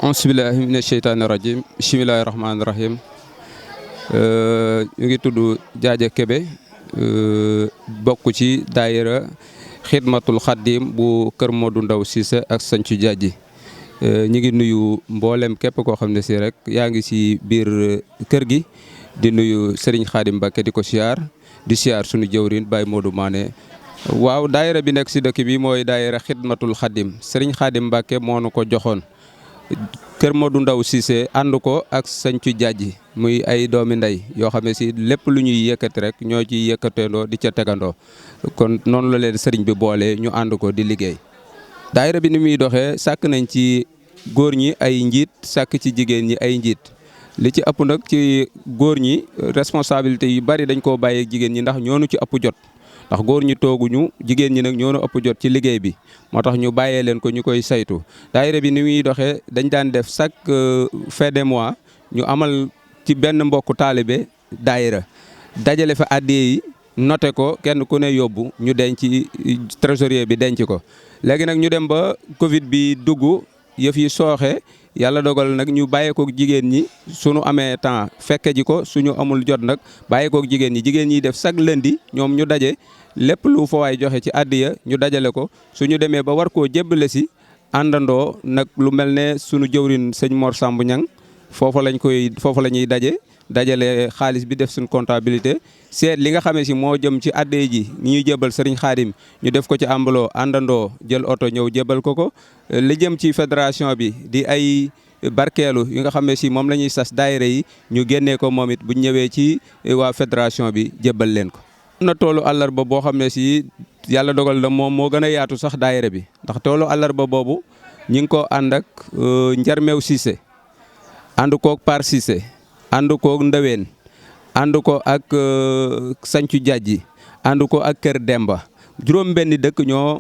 Auzubillahi mina sheytaani rajim bismillahi rahmaani rahim ñu ngi tudd Jaaja Kebe bokk ci daayira xidmatul xaddim bu Kër Modou Ndaw Cissé ak Sancu Jaaji ñu ngi nuyu mboolem képp koo xam ne si rek yaa ngi si biir kër gi di nuyu Serigne Khadim Mbacké di ko siyaar di siyaar sunu jëwrin Baye Modou Mané. waaw daayira bi nekk si dëkk bi mooy daayira xidmatul xaddim Serigne Khadim Mbacké moo nu ko joxoon. Kër Modou Ndaw Cissé ànd ko ak Sancu Jaaji muy ay doomi ndey yoo xam ne si lépp lu ñuy yëkkati rek ñoo ciy yëkkateendoo di ca tegandoo kon noonu la leen sëriñ bi boole ñu ànd ko di liggéey. daayira bi ni muy doxee sàkk nañ ci góor ñi ay njiit sàkk ci jigéen ñi ay njiit li ci ëpp nag ci góor ñi responsabilité yu bari dañ koo bàyyee jigéen ñi ndax ñoonu ci ëpp jot. ndax góor ñi tooguñu jigéen ñi nag ñoo ëpp jot ci liggéey bi moo tax ñu bàyyee leen ko ñu koy saytu daayira bi ni muy doxee dañ daan def chaque fin de mois ñu amal ci benn mbokku taalibe daayira dajale fa addiya yi noté ko kenn ku ne yóbbu ñu denc trésorier bi denc ko. léegi nag ñu dem ba Covid bi dugg yëf yi sooxe yàlla dogal nag ñu bàyyeekook jigéen ñi suñu amee temps fekke ji ko suñu amul jot nag bàyyeekook jigéen ñi def chaque lundi ñoom ñu daje lépp lu fa waay joxe ci àddiya ñu dajale ko suñu demee ba war koo jébbale si àndandoo nag lu mel ne suñu jëwrin sëñ Mor Samb Ñang foofa la ñuy dajale xaalis bi def suñ comptabilité seet li nga xamee si moo jëm ci àddee ji ni ñuy jébal sëriñ Xaadim ñu def ko ci ambalo àndandoo jël oto ñëw jébal ko li jëm ci fédération bi di ay barkeelu yi nga xamee si moom la ñuy sas daayira yi ñu génnee ko moom it bu ñëwee ci waa fédération bi jébal leen ko. am na toolu àllarba boo xam ne si yàlla dogal na moom moo gën a yaatu sax daayira bi ndax toolu àllarba boobu ñi ngi ko ànd ak Njarmeew Cissé ànd koog Par Cissé ànd ko Ndaween ànd ko ak Sancu Jaaji ànd ko ak Kër Demba juróom benni dëkk ñoo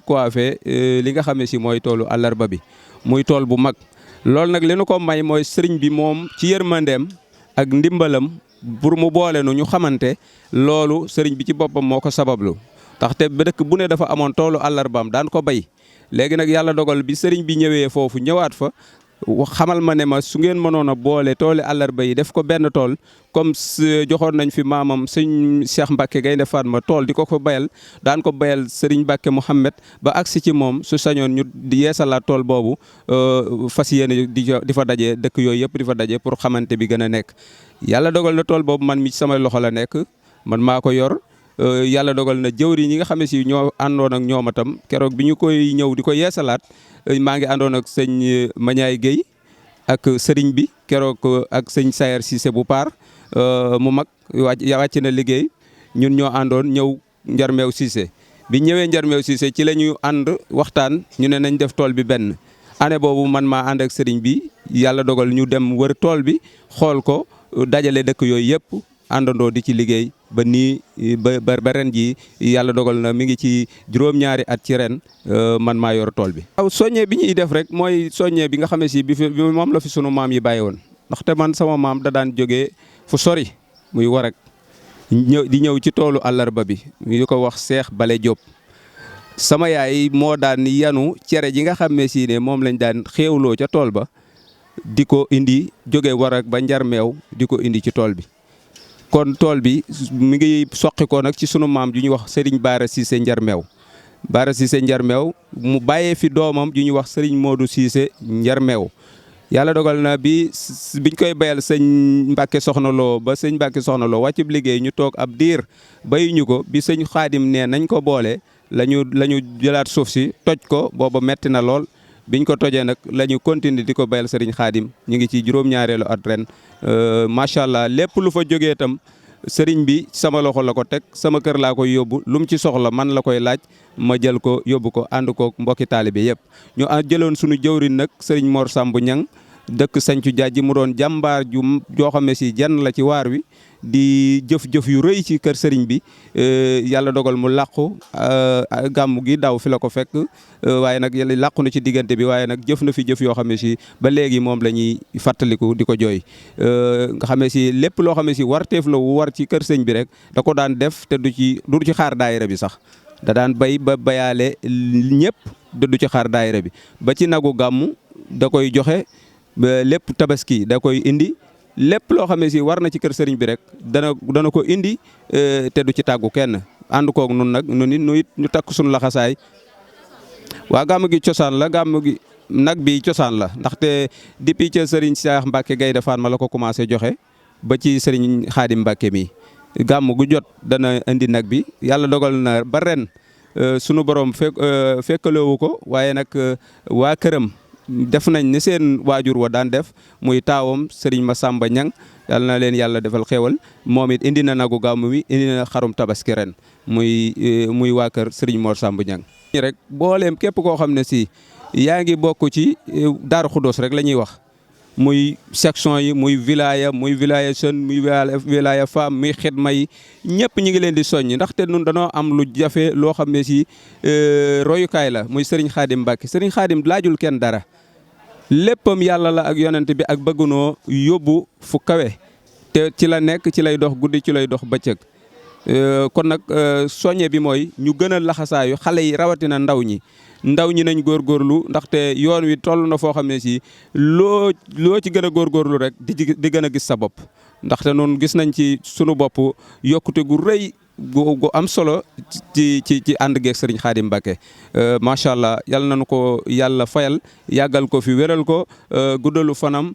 coiffé li nga xam ne si mooy toolu àllarba bi muy tool bu mag. loolu nag li nu ko may mooy sëriñ bi moom ci yërmandeem ak ndimbalam pour mu boole nu ñu xamante loolu sëriñ bi ci boppam moo ko sabablu ndaxte ba dëkk bu ne dafa amoon toolu àllarbaam daan ko bay léegi nag yàlla dogal bi sëriñ bi ñëwee foofu ñëwaat fa. xamal ma ne ma su ngeen mënoon a boole tooli àllarba yi def ko benn tool comme joxoon nañ fi maamam sëñ Cheikh Mbacke Gaynde Fatma tool di ko bayal daan ko bayal Serigne Mbacke Mouhamed ba agsi ci moom su sañoon ñu di yeesalaat tool boobu fas yéene di fa daje dëkk yooyu yëpp di fa daje pour xamante bi gën a nekk. yàlla dogal na tool boobu man mi ci sama loxo la nekk man maa ko yor yàlla dogal na jëwri ñi nga xam ne si ñoo àndoon ak ñoom itam keroog bi ñu koy ñëw di ko yeesalaat. maa ngi àndoon ak sëñ Mañaay Guèye ak sëriñ bi keroog ak sëñ Sayer Cissé bu Paar mu mag wàcc na liggéey ñun ñoo àndoon ñëw Njarmeew Cissé bi ñëwee Njarmeew Cissé ci la ñu ànd waxtaan ñu ne nañ def tool bi benn année boobu man maa ànd ak sëriñ bi yàlla dogal ñu dem wër tool bi xool ko dajale dëkk yooyu yëpp àndandoo di ci liggéey ba nii ba ren jii yàlla dogal na mi ngi ci juróom-ñaari at ci ren man maa yor tool bi. waaw soññee bi ñuy def rek mooy soññee bi nga xam ne si bi moom la fi sunu maam yi bàyyi woon ndaxte man sama maam da daan jógee fu sori muy Warak di ñëw ci toolu àllarba bi ñu ko wax Seex Bale Diop. sama yaay moo daan yanu cere ji nga xam ne si ne moom lañ daan xéewloo ca tool ba di ko indi jóge Warak ba Njarmeew di ko indi ci tool bi. kon tool bi mi ngi soqi ko nag ci sunu maam ju ñuy wax Serigne Bara Cissé Njarmeew Bara Cissé Njarmeew mu bàyyee fi doomam ju ñuy wax Serigne Modou Cissé Njarmeew yàlla dogal na biñ koy bayal sëñ Mbacke Soxna Lo ba sëñ Mbacke Soxna Lo wàccub liggéey ñu toog ab diir bayuñu ko bi sëñ Xaadim ne nañ ko boole la ñu jëlaat suuf si toj ko booba metti na lool. biñ ko tojee nag la ñu continuer di ko bayal Serigne Khadim ñu ngi ci juróom-ñaareelu at ren macha allah lépp lu fa jógee itam Serigne bi sama loxo la ko teg sama kër laa koy yóbbu lu mu ci soxla man la koy laaj ma jël ko yóbbu ko ànd ko mbokki taalibe yëpp. ñu jëloon suñu jëwrin nag Serigne Mor Samb Ñang dëkk Sancu Jaaji mu doon jàmbaar joo xam ne si jenn la ci waar wi di jëf-jëf yu rëy ci kër sëriñ bi yàlla dogal mu làqu gàmm gi daaw fi la ko fekk waaye nag yàlla làqu na ci diggante bi waaye nag jëf na fi jëf yoo xam ne si ba léegi moom la ñuy fàttaliku di ko jooy nga xam ne si lépp loo xam ne si warteef la wu war ci kër sëñ bi rek da ko daan def te du ci xaar daayira bi sax da daan bay ba bayaale ñëpp du ci xaar daayira bi ba ci nagu gàmmu da koy joxe lépp tabaski da koy indi lépp loo xam ne si war na ci kër sëriñ bi rek dana ko indi te du ci tàggu kenn ànd koog nun nag nu it ñu takk suñu laxasaay waa gàmm gi cosaan la gàmm gi nag bi cosaan la ndaxte depuis ca sëriñ Cheikh Mbacke Gaynde Fatma la ko commencé joxe ba ci sëriñ Xaadim Mbacke mi gàmm gu jot dana indi nag bi yàlla dogal na ba ren sunu borom fekkaloowu ko waaye nag waa këram def nañ ne seen waajur wa daan def muy taawam Serigne Massamba Niang yàlla na leen yàlla defal xéwal moom it indi na nagu gàmm wi indi na xarum tabaski ren muy waa kër Serigne Mor Samba Niang rek booleem képp koo xam ne si yaa ngi bokk ci Daaru Xudoos rek la ñuy wax muy section yi muy wilaya jeune muy wilaya femme muy xidma yi ñëpp ñi ngi leen di soññ ndaxte nun danoo am lu jafe loo xam ne si royukaay la muy Serigne Khadim Mbacke Serigne Khadim laajul kenn dara léppam yàlla la ak yonent bi ak bëggunoo yóbbu fu kawe te ci la nekk ci lay dox guddi ci lay dox bëccëg kon nag soññe bi mooy ñu gën a laxasaayu xale yi rawatina ndaw ñi nañ góorgóorlu ndaxte yoon wi toll na foo xam ne si loo ci gën a góorgóorlu rek di gën a gis sa bopp ndaxte noonu gis nañ ci sunu bopp yokkute gu rëy gu am solo ci ànd geeg Serigne Khadim Mbacke macha allah yal nañu ko yàlla fayal yàggal ko fi wéral ko guddalu fanam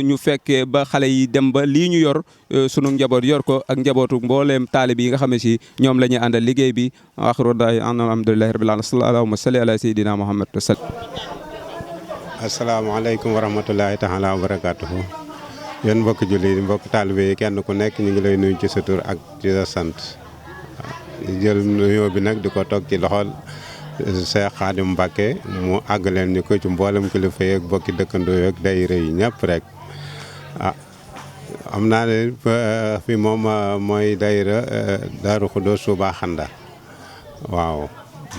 ñu fekkee ba xale yi dem ba lii ñu yor sunu njaboot yor ko ak njabootu mbooleem taalib yi nga xam ne si ñoom la ñuy àndal liggéey bi axiru daay alhamdulillahi rabbil alamin allahumma salli ala sayyidina muhammad asalaamaaleykum wa rahmatullahi taala wa barakatuhu yéen mbokk julli yi mbokk taalibe yi kenn ku nekk ñu ngi lay nuyu ci sa tur ak ci sa sant jël nuyoo bi nag di ko toog ci loxol Cheikh Khadim Mbacke mu àgg leen ñu ko ci mboolem kilifa yeeg bokki dëkkandoo yeeg daayira yi ñëpp rek am naa ne fi moom mooy daayira Daaru Xudoos Touba Xanda waaw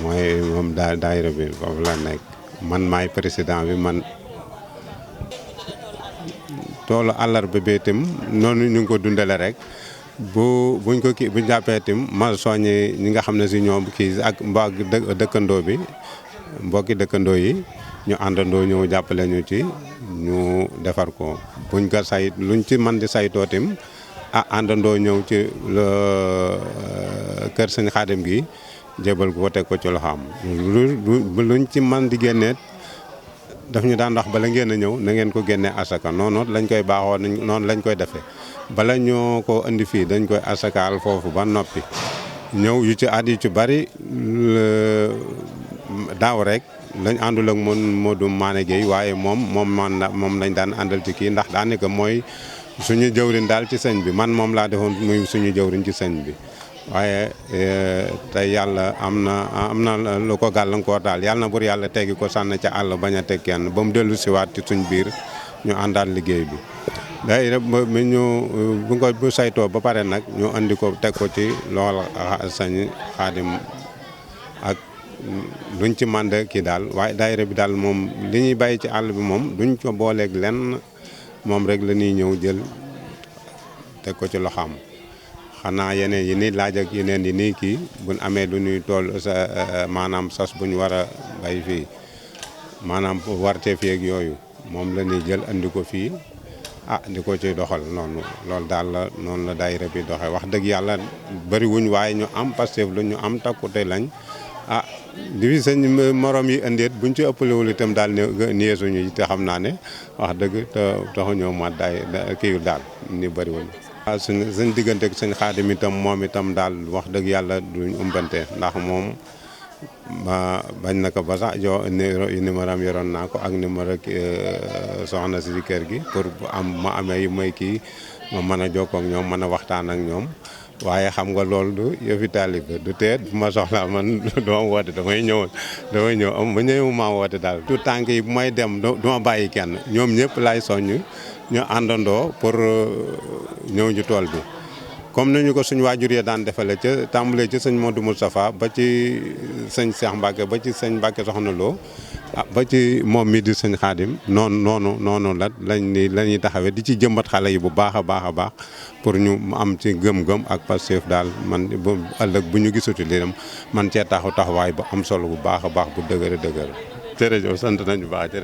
mooy moom daayira bi foofu la nekk man maay président bi man toolu àllarba bi itam noonu ñu ngi ko dundale rek buñ jàppee itam ma soññi ñi nga xam ne si ñoom kii ak dëkkandoo bi mbokki dëkkandoo yi ñu àndandoo ñëw jàppale ñu ci ñu defar ko buñ ko sayt luñ ci man di saytoo itam àndandoo ñëw ci kër sëñ Xaadim gi jébal ko teg ko ci loxoom luñ ci man di génneet daf ñu daan wax bala ngeen a ñëw na ngeen ko génnee asaka noonu lañ koy baaxoo noonu lañ koy defee bala ñoo ko indi fii dañ koy asakaal foofu ba noppi ñëw yu ci at yu ci bari daaw rek lañ àndul ak Modou Mané Gueye waaye moom lañ daan àndal ci kii ndax daanaka mooy suñu jëwriñ daal ci sëñ bi man moom laa defoon muy suñu jëwriñ ci sëñ bi waaye tey yàlla am na lu ko gàllankoor daal yàlla na bur yàlla teggi ko sànn ca àll bañ a teg kenn ba mu dellu siwaat ci suñ biir ñu àndaat liggéey bi day rek bu saytoo ba pare nag ñu andi ko teg ko ci lool sëñ Xaadim ak luñ ci mànd kii daal waaye daayira bi daal moom li ñuy bàyyi ci àll bi moom duñ ko booleeg lenn moom rek la ñuy ñëw jël teg ko ci loxaam xanaa yeneen yi ni laaj ak yeneen yi nii kii buñ amee lu ñuy tool maanaam sas buñ war a bay fii maanaam warte fii ak yooyu moom la ñuy jël andi ko fii di ko ci doxal noonu loolu daal la noonu la daayira bi doxee wax dëgg yàlla bëri wuñ waaye ñu am Pastef la ñu am takkute lañ di fi sëñ morom yi indeet buñ ci ëppalewul itam daal neesuñu te xam naa ne wax dëgg te taxu ñëw ma kiiwul daal ni bëriwuñ suñ diggante ak sëñ Xaadim itam moom itam daal wax dëgg yàlla duñ umbante ndax moom bañ na ko ba sax numéro am yoroon naa ko ak numéro soxna si kër gi pour ma amee yu may kii ma mën a jokkoo ak ñoom mën a waxtaan ak ñoom waaye xam nga loolu du yëfi taalibe du tee bu ma soxlaa man duma woote damay ñëw am ba ñëw maa woote daal tout tànk yi bu may dem du ma bàyyi kenn ñoom ñëpp laay soññ ñu àndandoo pour ñëw ci tool bi comme ni ñu ko suñu waajur yi daan defale ca tàmbalee ci sëñ Modou Moustapha ba ci sëñ Cheikh Mbacke ba ci sëñ Mbacke Soxna Lo ba ci moom mi di sëñ Xaadim noonu la ñuy taxawee di ci jëmbat xale yi bu baax a baax pour ñu am ci gëm-gëm ak Pastef daal man bu ëllëg bu ñu gisatu leen man cee taxawaay bu am solo bu baax a baax bu dëgër jërëjëf sant nañu baax.